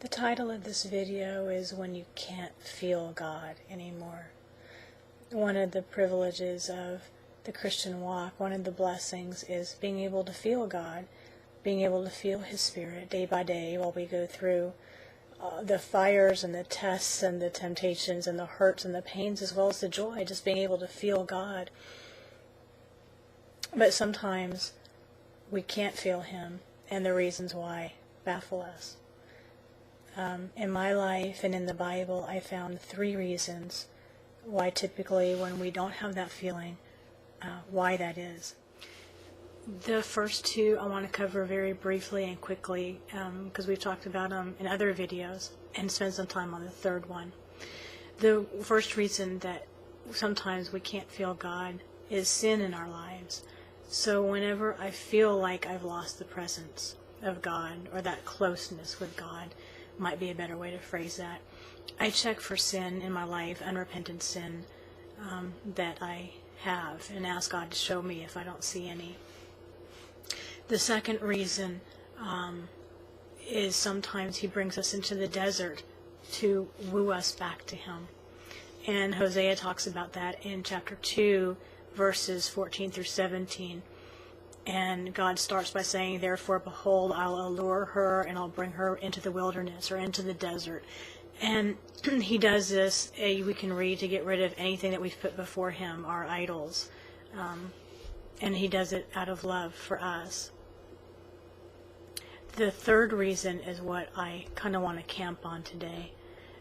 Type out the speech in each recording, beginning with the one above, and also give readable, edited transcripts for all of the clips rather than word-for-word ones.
The title of this video is When You Can't Feel God Anymore. One of the privileges of the Christian walk, one of the blessings, is being able to feel God, being able to feel His Spirit day by day while we go through the fires and the tests and the temptations and the hurts and the pains as well as the joy, just being able to feel God. But sometimes we can't feel Him, and the reasons why baffle us. In my life and in the Bible, I found 3 reasons why typically when we don't have that feeling, why that is. The first 2 I want to cover very briefly and quickly because we've talked about them in other videos, and spend some time on the third one. The first reason that sometimes we can't feel God is sin in our lives. So whenever I feel like I've lost the presence of God, or that closeness with God, might be a better way to phrase that, I check for sin in my life, unrepentant sin that I have, and ask God to show me if I don't see any. The second reason is sometimes He brings us into the desert to woo us back to Him. And Hosea talks about that in chapter 2, verses 14 through 17. And God starts by saying, "Therefore, behold, I'll allure her, and I'll bring her into the wilderness," or into the desert. And He does this, we can read, to get rid of anything that we've put before Him, our idols. And He does it out of love for us. The third reason is what I kind of want to camp on today.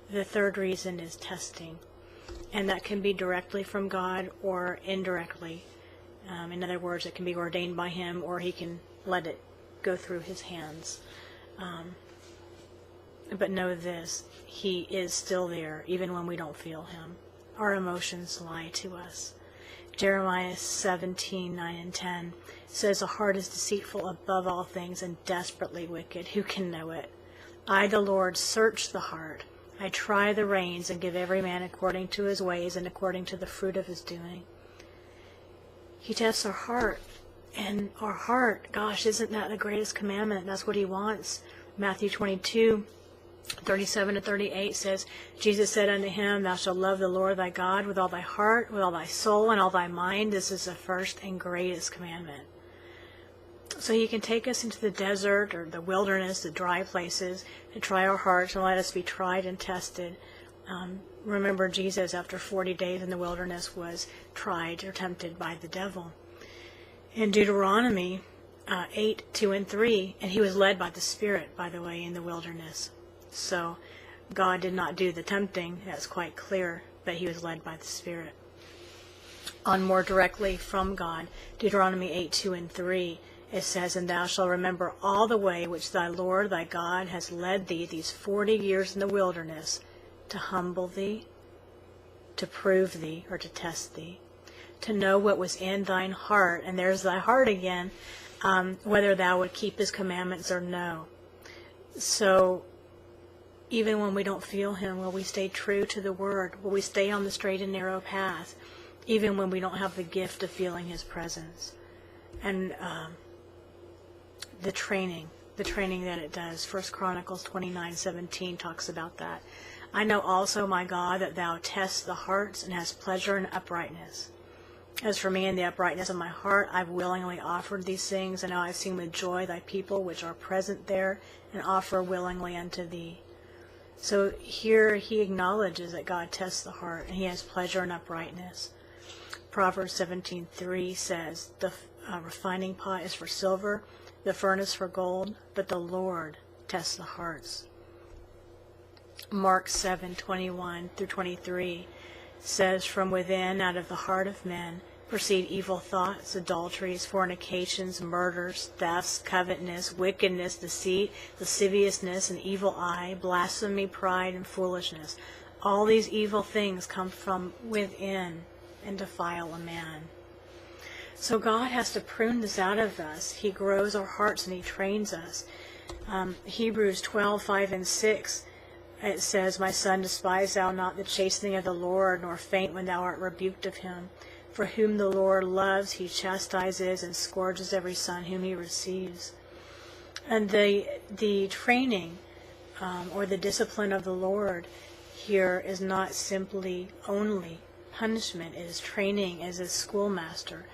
The third reason is testing. And that can be directly from God or indirectly. In other words, it can be ordained by Him, or He can let it go through His hands. But know this, He is still there, even when we don't feel Him. Our emotions lie to us. Jeremiah 17:9 and 10 says, "The heart is deceitful above all things and desperately wicked. Who can know it? I, the Lord, search the heart. I try the reins and give every man according to his ways and according to the fruit of his doing." He tests our heart. And our heart, gosh, isn't that the greatest commandment? That's what He wants. Matthew 22:37 to 38 says, "Jesus said unto him, Thou shalt love the Lord thy God with all thy heart, with all thy soul, and all thy mind. This is the first and greatest commandment." So He can take us into the desert or the wilderness, the dry places, to try our hearts and let us be tried and tested. Remember, Jesus, after 40 days in the wilderness, was tried or tempted by the devil. In Deuteronomy 8:2 and 3, and He was led by the Spirit, by the way, in the wilderness. So God did not do the tempting, that's quite clear, but He was led by the Spirit. On more directly from God, Deuteronomy 8:2 and 3, it says, "And thou shalt remember all the way which thy Lord thy God has led thee these 40 years in the wilderness, to humble thee, to prove thee," or to test thee, "to know what was in thine heart," and there's thy heart again, "whether thou would keep His commandments or no." So even when we don't feel Him, will we stay true to the Word? Will we stay on the straight and narrow path, even when we don't have the gift of feeling His presence? And the training that it does. 1 Chronicles 29:17 talks about that. "I know also, my God, that thou test the hearts and hast pleasure in uprightness. As for me and the uprightness of my heart, I've willingly offered these things, and now I've seen with joy thy people which are present there, and offer willingly unto thee." So here He acknowledges that God tests the heart, and He has pleasure in uprightness. Proverbs 17:3 says, "The refining pot is for silver, the furnace for gold, but the Lord tests the hearts." Mark 7:21 through 23 says, "From within, out of the heart of men, proceed evil thoughts, adulteries, fornications, murders, thefts, covetousness, wickedness, deceit, lasciviousness, an evil eye, blasphemy, pride, and foolishness. All these evil things come from within and defile a man." So God has to prune this out of us. He grows our hearts and He trains us. Hebrews 12:5 and 6, it says, "My son, despise thou not the chastening of the Lord, nor faint when thou art rebuked of Him. For whom the Lord loves, He chastises and scourges every son whom He receives." And the training or the discipline of the Lord here is not simply only punishment. It is training as a schoolmaster,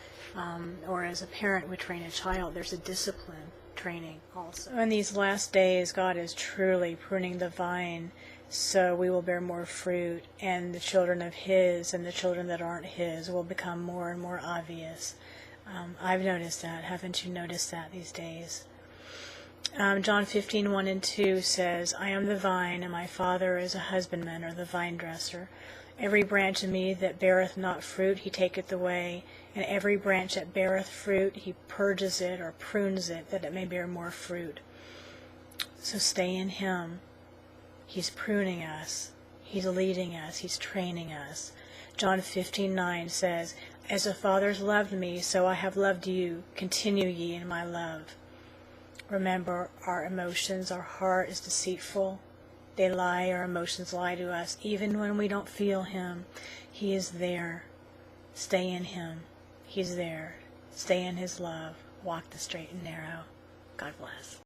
or as a parent would train a child. There's a discipline training also. In these last days, God is truly pruning the vine so we will bear more fruit, and the children of His and the children that aren't His will become more and more obvious. I've noticed that. Haven't you noticed that these days? John 15:1 and 2 says, I am the vine, and my Father is a husbandman, or the vine dresser. Every branch in me that beareth not fruit, He taketh away, and every branch that beareth fruit, He purges it, or prunes it, that it may bear more fruit. So stay in Him. He's pruning us. He's leading us. He's training us. John 15:9 says, As the Father's loved me, so I have loved you. Continue ye in my love. Remember, our emotions, our heart is deceitful. They lie, our emotions lie to us. Even when we don't feel Him, He is there. Stay in Him. He's there. Stay in His love. Walk the straight and narrow. God bless.